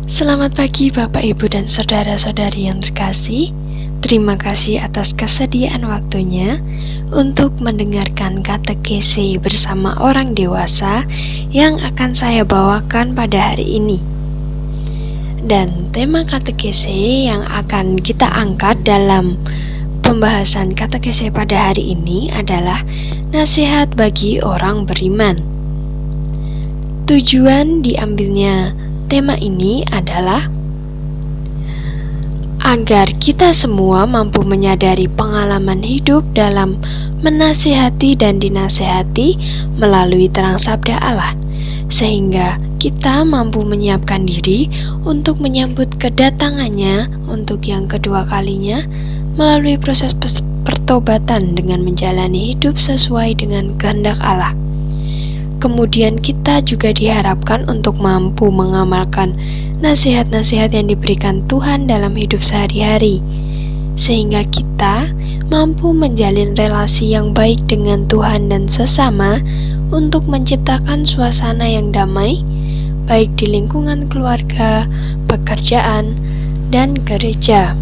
Selamat pagi Bapak, Ibu, dan saudara-saudari yang terkasih. Terima kasih atas kesediaan waktunya untuk mendengarkan katekese bersama orang dewasa yang akan saya bawakan pada hari ini. Dan tema katekese yang akan kita angkat dalam pembahasan katekese pada hari ini adalah nasihat bagi orang beriman. Tujuan diambilnya tema ini adalah agar kita semua mampu menyadari pengalaman hidup dalam menasihati dan dinasihati melalui terang sabda Allah, sehingga kita mampu menyiapkan diri untuk menyambut kedatangannya untuk yang kedua kalinya melalui proses pertobatan dengan menjalani hidup sesuai dengan kehendak Allah. Kemudian kita juga diharapkan untuk mampu mengamalkan nasihat-nasihat yang diberikan Tuhan dalam hidup sehari-hari, sehingga kita mampu menjalin relasi yang baik dengan Tuhan dan sesama untuk menciptakan suasana yang damai, baik di lingkungan keluarga, pekerjaan, dan gereja.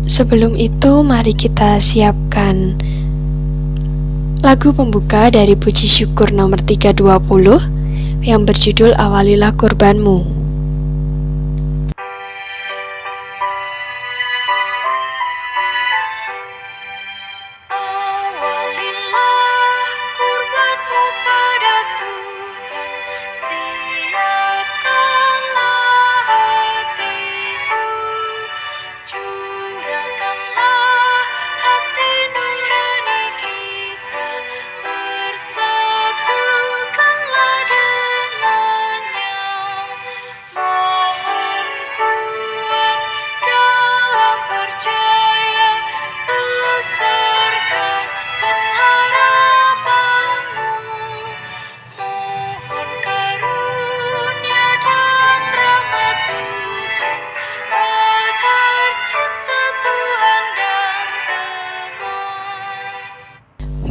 Sebelum itu, mari kita siapkan lagu pembuka dari Puji Syukur nomor 320 yang berjudul Awalilah Kurbanmu.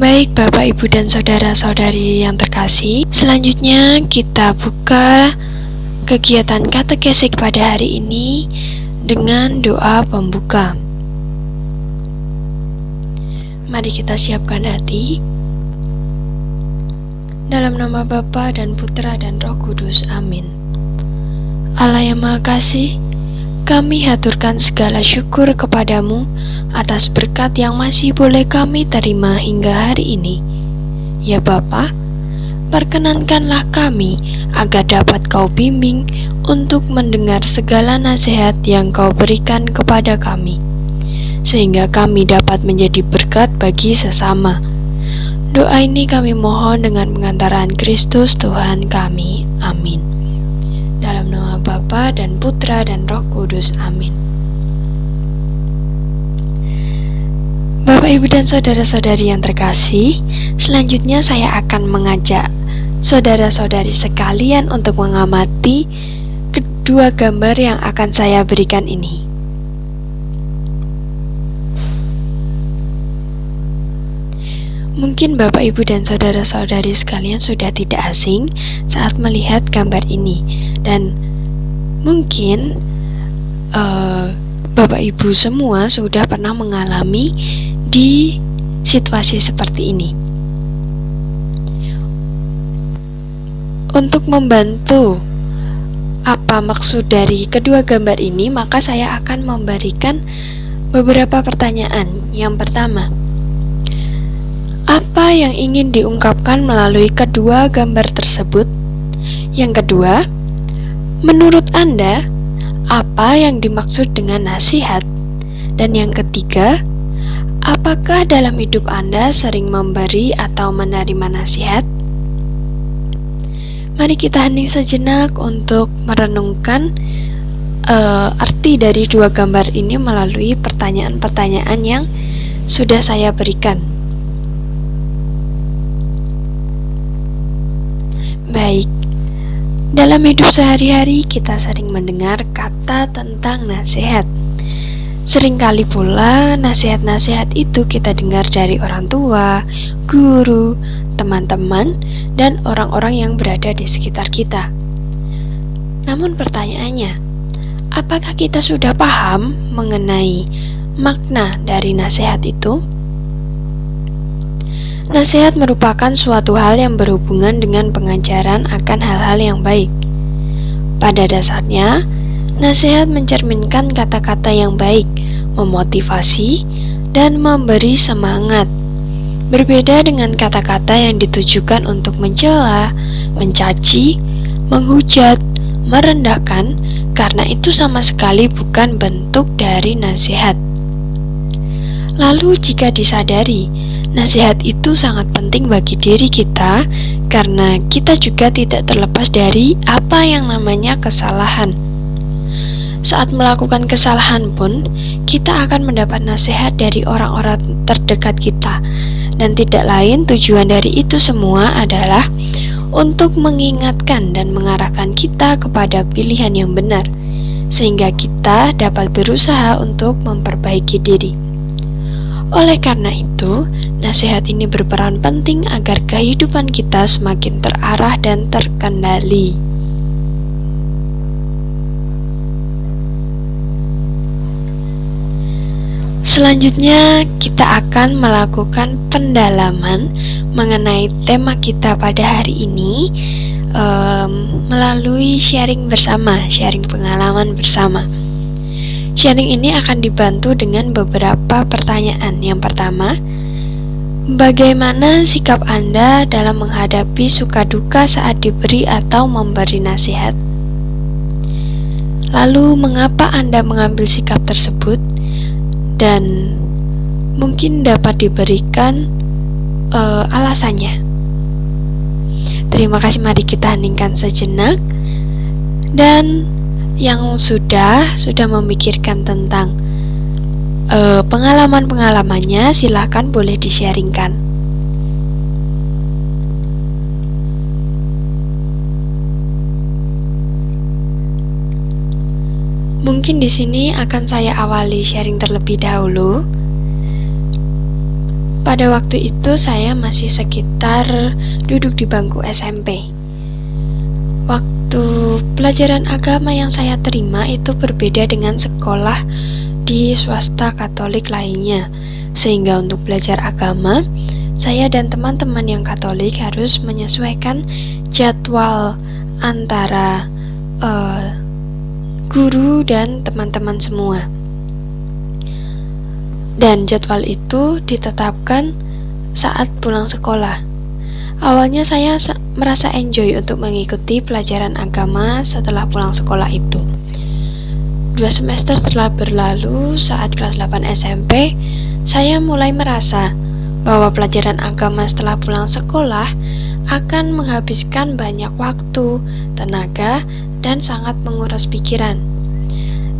Baik Bapak, Ibu, dan saudara-saudari yang terkasih, selanjutnya kita buka kegiatan katekese pada hari ini dengan doa pembuka. Mari kita siapkan hati. Dalam nama Bapa dan Putra dan Roh Kudus, amin. Allah yang Maha Kasih, kami haturkan segala syukur kepadamu atas berkat yang masih boleh kami terima hingga hari ini. Ya Bapa, perkenankanlah kami agar dapat Kau bimbing untuk mendengar segala nasihat yang Kau berikan kepada kami, sehingga kami dapat menjadi berkat bagi sesama. Doa ini kami mohon dengan pengantaran Kristus Tuhan kami. Amin. Dalam nama Bapa dan Putra dan Roh Kudus, amin. Bapak, Ibu, dan saudara-saudari yang terkasih, selanjutnya saya akan mengajak saudara-saudari sekalian untuk mengamati kedua gambar yang akan saya berikan ini. Mungkin Bapak, Ibu, dan saudara-saudari sekalian sudah tidak asing saat melihat gambar ini, dan mungkin Bapak, Ibu semua sudah pernah mengalami di situasi seperti ini. Untuk membantu apa maksud dari kedua gambar ini, maka saya akan memberikan beberapa pertanyaan. Yang pertama, apa yang ingin diungkapkan melalui kedua gambar tersebut? Yang kedua, menurut Anda, apa yang dimaksud dengan nasihat? Dan yang ketiga, apakah dalam hidup Anda sering memberi atau menerima nasihat? Mari kita hening sejenak untuk merenungkan arti dari dua gambar ini melalui pertanyaan-pertanyaan yang sudah saya berikan. Baik, dalam hidup sehari-hari kita sering mendengar kata tentang nasihat. Seringkali pula nasihat-nasihat itu kita dengar dari orang tua, guru, teman-teman, dan orang-orang yang berada di sekitar kita. Namun pertanyaannya, apakah kita sudah paham mengenai makna dari nasihat itu? Nasihat merupakan suatu hal yang berhubungan dengan pengajaran akan hal-hal yang baik. Pada dasarnya, nasihat mencerminkan kata-kata yang baik, memotivasi, dan memberi semangat. Berbeda dengan kata-kata yang ditujukan untuk mencela, mencaci, menghujat, merendahkan, karena itu sama sekali bukan bentuk dari nasihat. Lalu jika disadari, nasihat itu sangat penting bagi diri kita karena kita juga tidak terlepas dari apa yang namanya kesalahan. Saat melakukan kesalahan pun, kita akan mendapat nasihat dari orang-orang terdekat kita. Dan tidak lain tujuan dari itu semua adalah untuk mengingatkan dan mengarahkan kita kepada pilihan yang benar, sehingga kita dapat berusaha untuk memperbaiki diri. Oleh karena itu, nasihat ini berperan penting agar kehidupan kita semakin terarah dan terkendali. Selanjutnya, kita akan melakukan pendalaman mengenai tema kita pada hari ini melalui sharing bersama, sharing pengalaman bersama. Sharing ini akan dibantu dengan beberapa pertanyaan. Yang pertama, bagaimana sikap Anda dalam menghadapi suka duka saat diberi atau memberi nasihat? Lalu, mengapa Anda mengambil sikap tersebut? Dan mungkin dapat diberikan alasannya. Terima kasih, mari kita heningkan sejenak. Dan yang sudah memikirkan tentang pengalaman-pengalamannya, silahkan boleh di-sharingkan. Mungkin di sini akan saya awali sharing terlebih dahulu. Pada waktu itu saya masih sekitar duduk di bangku SMP. Waktu pelajaran agama yang saya terima itu berbeda dengan sekolah di swasta Katolik lainnya. Sehingga untuk belajar agama, saya dan teman-teman yang Katolik harus menyesuaikan jadwal antara guru dan teman-teman semua. Dan jadwal itu ditetapkan saat pulang sekolah. Awalnya saya merasa enjoy untuk mengikuti pelajaran agama setelah pulang sekolah itu. 2 semester telah berlalu. Saat kelas 8 SMP, saya mulai merasa bahwa pelajaran agama setelah pulang sekolah akan menghabiskan banyak waktu, tenaga, dan sangat menguras pikiran.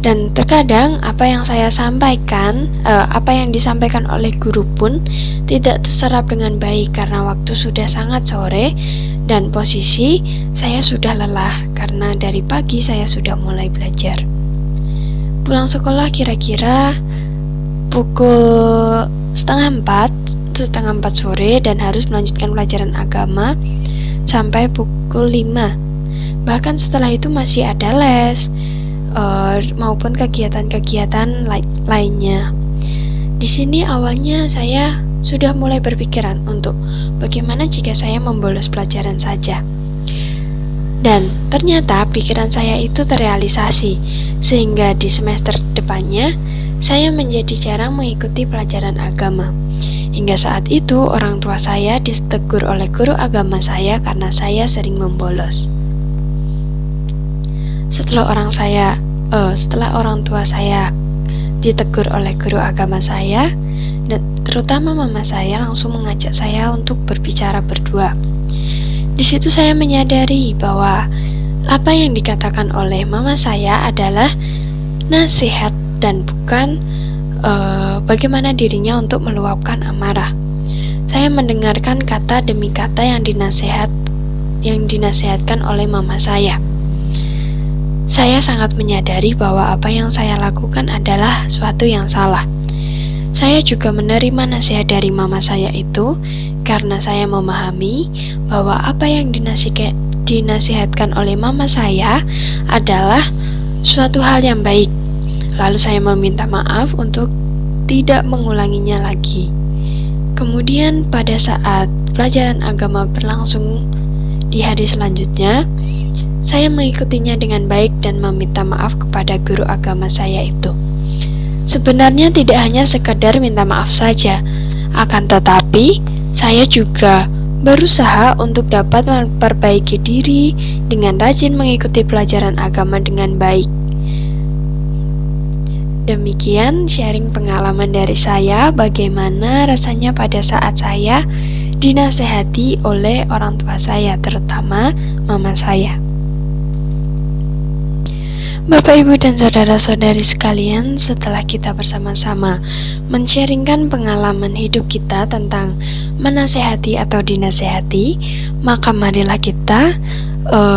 Dan terkadang apa yang disampaikan oleh guru pun tidak terserap dengan baik karena waktu sudah sangat sore dan posisi saya sudah lelah karena dari pagi saya sudah mulai belajar. Pulang sekolah kira-kira pukul setengah 4 sore dan harus melanjutkan pelajaran agama sampai pukul 5. Bahkan setelah itu masih ada les maupun kegiatan-kegiatan lainnya. Di sini awalnya saya sudah mulai berpikiran untuk bagaimana jika saya membolos pelajaran saja. Dan ternyata pikiran saya itu terrealisasi, sehingga di semester depannya saya menjadi jarang mengikuti pelajaran agama. Hingga saat itu orang tua saya ditegur oleh guru agama saya karena saya sering membolos. Setelah orang tua saya ditegur oleh guru agama saya, dan terutama mama saya langsung mengajak saya untuk berbicara berdua. Di situ saya menyadari bahwa apa yang dikatakan oleh mama saya adalah nasihat dan bukan bagaimana dirinya untuk meluapkan amarah. Saya mendengarkan kata demi kata yang dinasihatkan oleh mama saya. Saya sangat menyadari bahwa apa yang saya lakukan adalah suatu yang salah. Saya juga menerima nasihat dari mama saya itu karena saya memahami bahwa apa yang dinasihatkan oleh mama saya adalah suatu hal yang baik. Lalu saya meminta maaf untuk tidak mengulanginya lagi. Kemudian pada saat pelajaran agama berlangsung di hari selanjutnya, saya mengikutinya dengan baik dan meminta maaf kepada guru agama saya itu. Sebenarnya tidak hanya sekedar minta maaf saja, akan tetapi saya juga berusaha untuk dapat memperbaiki diri dengan rajin mengikuti pelajaran agama dengan baik. Demikian sharing pengalaman dari saya, bagaimana rasanya pada saat saya dinasehati oleh orang tua saya, terutama mama saya. Bapak, Ibu, dan saudara-saudari sekalian, setelah kita bersama-sama men-sharingkan pengalaman hidup kita tentang menasehati atau dinasehati, maka marilah kita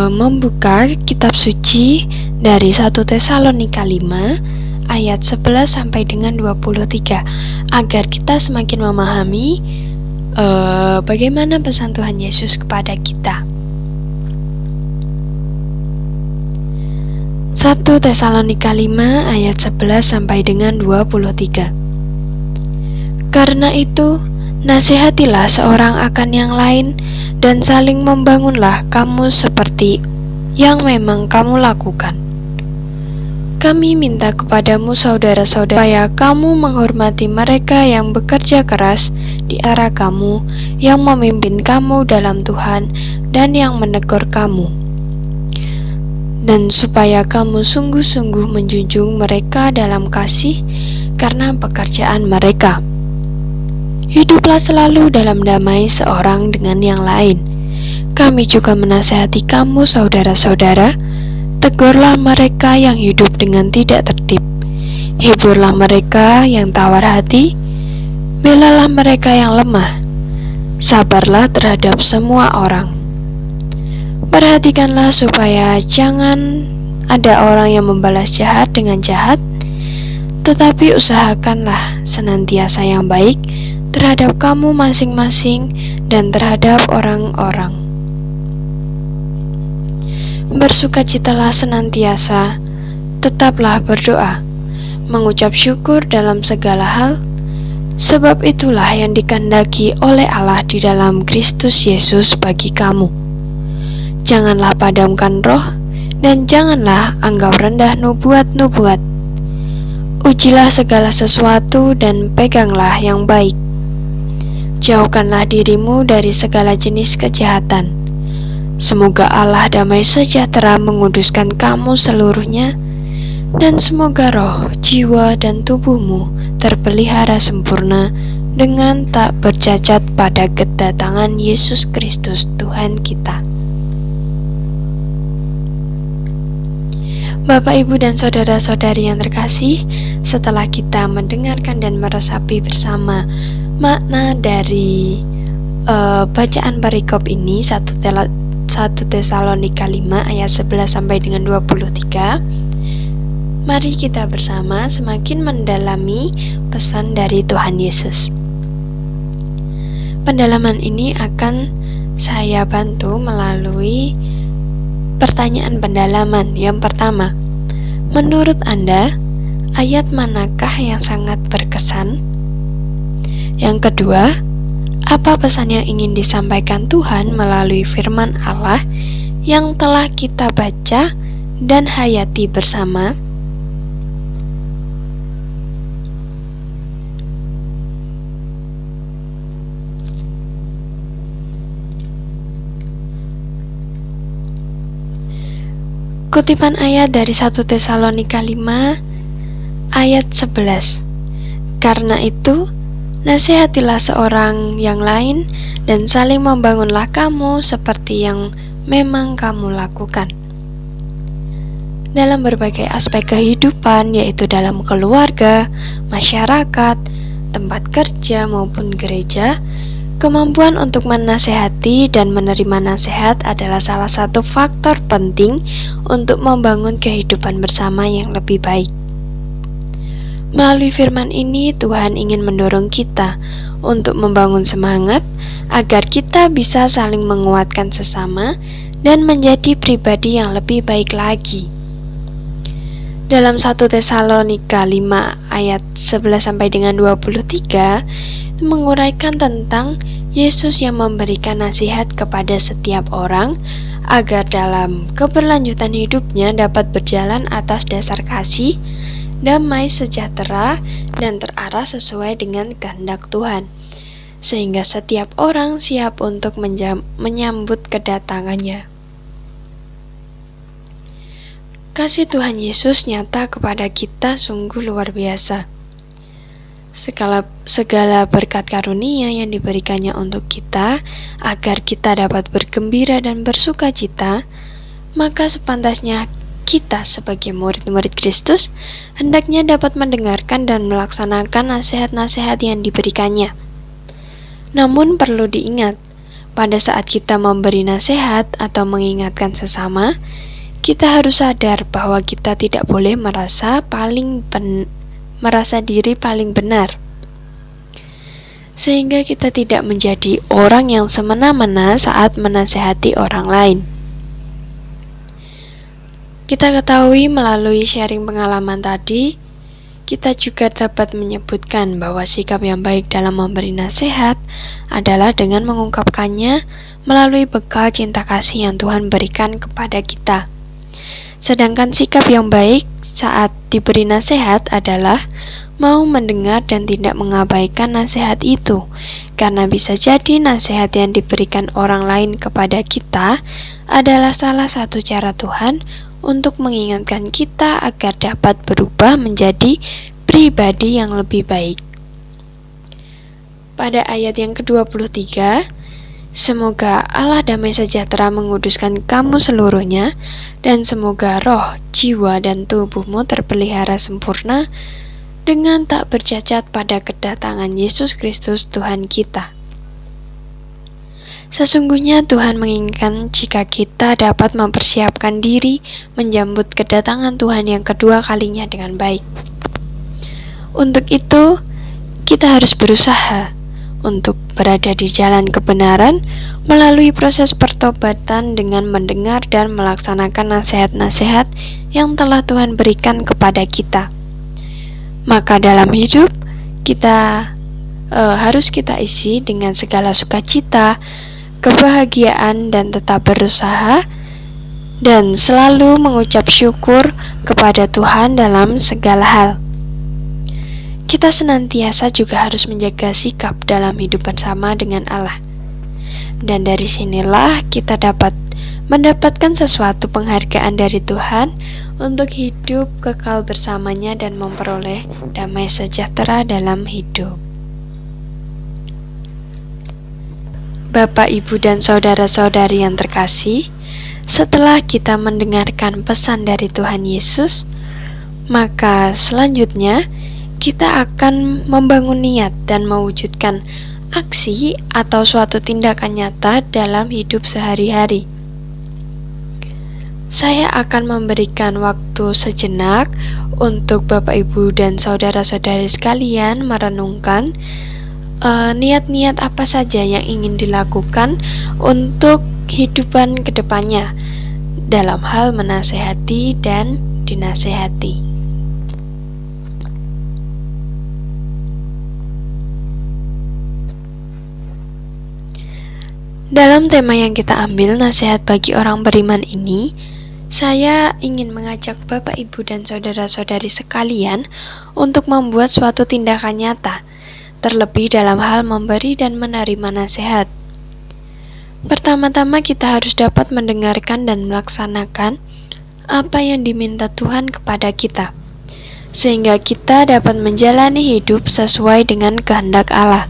membuka kitab suci dari 1 Tesalonika 5 ayat 11 sampai dengan 23 agar kita semakin memahami bagaimana pesan Tuhan Yesus kepada kita. 1 Tesalonika 5 ayat 11 sampai dengan 23. Karena itu, nasihatilah seorang akan yang lain dan saling membangunlah kamu seperti yang memang kamu lakukan. Kami minta kepadamu saudara-saudara supaya kamu menghormati mereka yang bekerja keras di arah kamu, yang memimpin kamu dalam Tuhan dan yang menegur kamu. Dan supaya kamu sungguh-sungguh menjunjung mereka dalam kasih karena pekerjaan mereka. Hiduplah selalu dalam damai seorang dengan yang lain. Kami juga menasihati kamu saudara-saudara, tegurlah mereka yang hidup dengan tidak tertib, hiburlah mereka yang tawar hati, belalah mereka yang lemah, sabarlah terhadap semua orang. Perhatikanlah supaya jangan ada orang yang membalas jahat dengan jahat, tetapi usahakanlah senantiasa yang baik terhadap kamu masing-masing dan terhadap orang-orang. Bersukacitalah senantiasa, tetaplah berdoa, mengucap syukur dalam segala hal, sebab itulah yang dikehendaki oleh Allah di dalam Kristus Yesus bagi kamu. Janganlah padamkan roh, dan janganlah anggap rendah nubuat-nubuat. Ujilah segala sesuatu dan peganglah yang baik. Jauhkanlah dirimu dari segala jenis kejahatan. Semoga Allah damai sejahtera menguduskan kamu seluruhnya, dan semoga roh, jiwa, dan tubuhmu terpelihara sempurna dengan tak bercacat pada kedatangan Yesus Kristus Tuhan kita. Bapak, Ibu, dan saudara-saudari yang terkasih, setelah kita mendengarkan dan meresapi bersama makna dari bacaan perikop ini 1 Tesalonika 5 ayat 11 sampai dengan 23, mari kita bersama semakin mendalami pesan dari Tuhan Yesus. Pendalaman ini akan saya bantu melalui pertanyaan pendalaman. Yang pertama, menurut Anda, ayat manakah yang sangat berkesan? Yang kedua, apa pesan yang ingin disampaikan Tuhan melalui firman Allah yang telah kita baca dan hayati bersama? Kutipan ayat dari 1 Tesalonika 5 ayat 11. Karena itu, nasihatilah seorang yang lain dan saling membangunlah kamu seperti yang memang kamu lakukan. Dalam berbagai aspek kehidupan, yaitu dalam keluarga, masyarakat, tempat kerja maupun gereja, kemampuan untuk menasehati dan menerima nasihat adalah salah satu faktor penting untuk membangun kehidupan bersama yang lebih baik. Melalui firman ini, Tuhan ingin mendorong kita untuk membangun semangat agar kita bisa saling menguatkan sesama dan menjadi pribadi yang lebih baik lagi. Dalam 1 Tesalonika 5 ayat 11 sampai dengan 23 menguraikan tentang Yesus yang memberikan nasihat kepada setiap orang agar dalam keberlanjutan hidupnya dapat berjalan atas dasar kasih, damai, sejahtera, dan terarah sesuai dengan kehendak Tuhan, sehingga setiap orang siap untuk menyambut kedatangannya. Kasih Tuhan Yesus nyata kepada kita sungguh luar biasa. Segala berkat karunia yang diberikannya untuk kita agar kita dapat bergembira dan bersuka cita, maka sepantasnya kita sebagai murid-murid Kristus hendaknya dapat mendengarkan dan melaksanakan nasihat-nasihat yang diberikannya. Namun perlu diingat, pada saat kita memberi nasihat atau mengingatkan sesama, kita harus sadar bahwa kita tidak boleh merasa diri paling benar, sehingga kita tidak menjadi orang yang semena-mena saat menasihati orang lain. Kita ketahui melalui sharing pengalaman tadi, kita juga dapat menyebutkan bahwa sikap yang baik dalam memberi nasihat adalah dengan mengungkapkannya melalui bekal cinta kasih yang Tuhan berikan kepada kita. Sedangkan sikap yang baik saat diberi nasihat adalah mau mendengar dan tidak mengabaikan nasihat itu, karena bisa jadi nasihat yang diberikan orang lain kepada kita adalah salah satu cara Tuhan untuk mengingatkan kita agar dapat berubah menjadi pribadi yang lebih baik. Pada ayat yang ke-23, semoga Allah damai sejahtera menguduskan kamu seluruhnya, dan semoga roh, jiwa, dan tubuhmu terpelihara sempurna dengan tak bercacat pada kedatangan Yesus Kristus Tuhan kita. Sesungguhnya Tuhan menginginkan jika kita dapat mempersiapkan diri menjambut kedatangan Tuhan yang kedua kalinya dengan baik. Untuk itu, kita harus berusaha untuk berada di jalan kebenaran melalui proses pertobatan dengan mendengar dan melaksanakan nasihat-nasihat yang telah Tuhan berikan kepada kita. Maka dalam hidup kita harus kita isi dengan segala sukacita, kebahagiaan, dan tetap berusaha dan selalu mengucap syukur kepada Tuhan dalam segala hal. Kita senantiasa juga harus menjaga sikap dalam hidup bersama dengan Allah. Dan dari sinilah kita dapat mendapatkan sesuatu penghargaan dari Tuhan untuk hidup kekal bersamanya dan memperoleh damai sejahtera dalam hidup. Bapak, Ibu, dan saudara-saudari yang terkasih, setelah kita mendengarkan pesan dari Tuhan Yesus, maka selanjutnya kita akan membangun niat dan mewujudkan aksi atau suatu tindakan nyata dalam hidup sehari-hari. Saya akan memberikan waktu sejenak untuk Bapak, Ibu, dan saudara-saudari sekalian merenungkan niat-niat apa saja yang ingin dilakukan untuk kehidupan kedepannya dalam hal menasehati dan dinasehati. Dalam tema yang kita ambil, nasihat bagi orang beriman ini, saya ingin mengajak Bapak, Ibu, dan saudara-saudari sekalian untuk membuat suatu tindakan nyata, terlebih dalam hal memberi dan menerima nasihat. Pertama-tama kita harus dapat mendengarkan dan melaksanakan apa yang diminta Tuhan kepada kita, sehingga kita dapat menjalani hidup sesuai dengan kehendak Allah.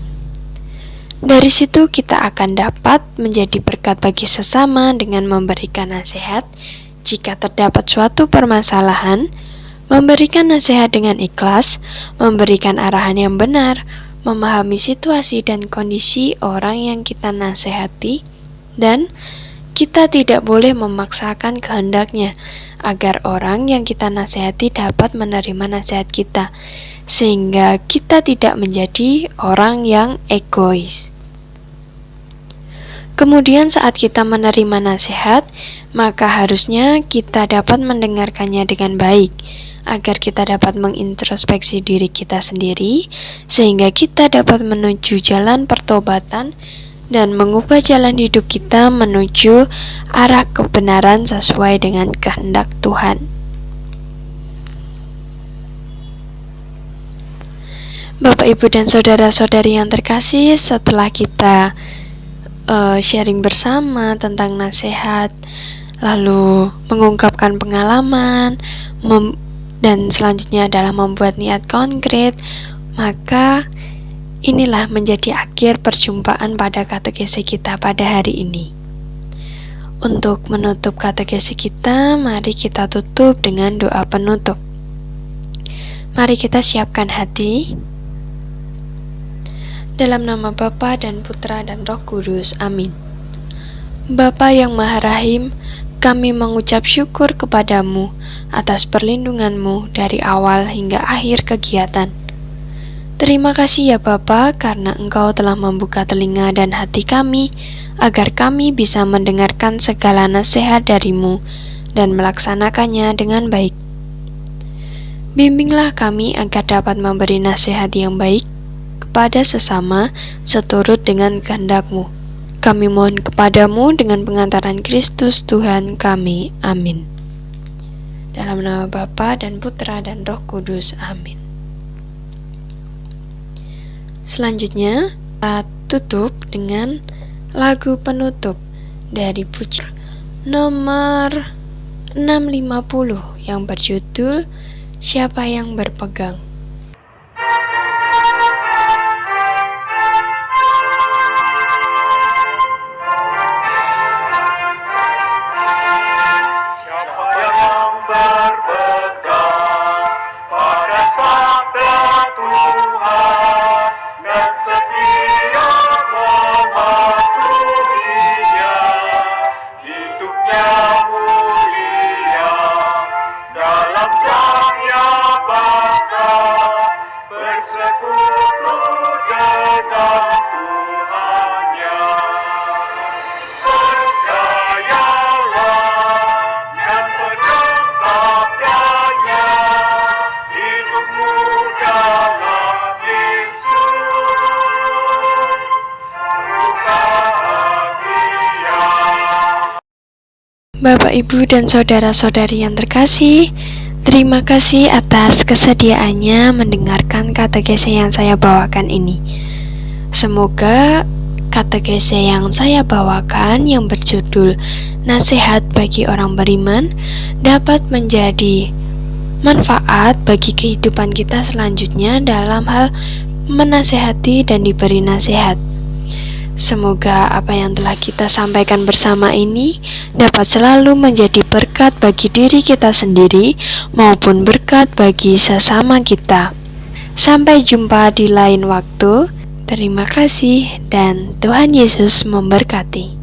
Dari situ kita akan dapat menjadi berkat bagi sesama dengan memberikan nasihat jika terdapat suatu permasalahan, memberikan nasihat dengan ikhlas, memberikan arahan yang benar, memahami situasi dan kondisi orang yang kita nasihati, dan kita tidak boleh memaksakan kehendaknya agar orang yang kita nasihati dapat menerima nasihat kita, sehingga kita tidak menjadi orang yang egois. Kemudian saat kita menerima nasihat, maka harusnya kita dapat mendengarkannya dengan baik, agar kita dapat mengintrospeksi diri kita sendiri, sehingga kita dapat menuju jalan pertobatan dan mengubah jalan hidup kita menuju arah kebenaran sesuai dengan kehendak Tuhan. Bapak, Ibu, dan saudara-saudari yang terkasih, setelah kita sharing bersama tentang nasihat, lalu mengungkapkan pengalaman, dan selanjutnya adalah membuat niat konkret, maka inilah menjadi akhir perjumpaan pada katekese kita pada hari ini. Untuk menutup katekese kita, mari kita tutup dengan doa penutup. Mari kita siapkan hati. Dalam nama Bapa dan Putra dan Roh Kudus. Amin. Bapa yang Maha Rahim, kami mengucap syukur kepadamu atas perlindunganmu dari awal hingga akhir kegiatan. Terima kasih ya Bapa, karena Engkau telah membuka telinga dan hati kami, agar kami bisa mendengarkan segala nasihat darimu dan melaksanakannya dengan baik. Bimbinglah kami agar dapat memberi nasihat yang baik kepada sesama seturut dengan kehendak-Mu. Kami mohon kepadamu dengan pengantaran Kristus Tuhan kami. Amin. Dalam nama Bapa dan Putra dan Roh Kudus. Amin. Selanjutnya, kita tutup dengan lagu penutup dari pujian nomor 650 yang berjudul Siapa yang Berpegang. Sabda Tuhan dan setia mematuhinya, hidupnya mulia dalam cahaya bakat, bersekutu dengan Tuhannya. Percayalah dan pegang sabdanya, hidupmu dalam Yesus bahagia. Bapak, Ibu, dan saudara-saudari yang terkasih, terima kasih atas kesediaannya mendengarkan katekese yang saya bawakan ini. Semoga katekese yang saya bawakan yang berjudul Nasihat bagi Orang Beriman dapat menjadi manfaat bagi kehidupan kita selanjutnya dalam hal menasehati dan diberi nasihat. Semoga apa yang telah kita sampaikan bersama ini dapat selalu menjadi berkat bagi diri kita sendiri maupun berkat bagi sesama kita. Sampai jumpa di lain waktu. Terima kasih dan Tuhan Yesus memberkati.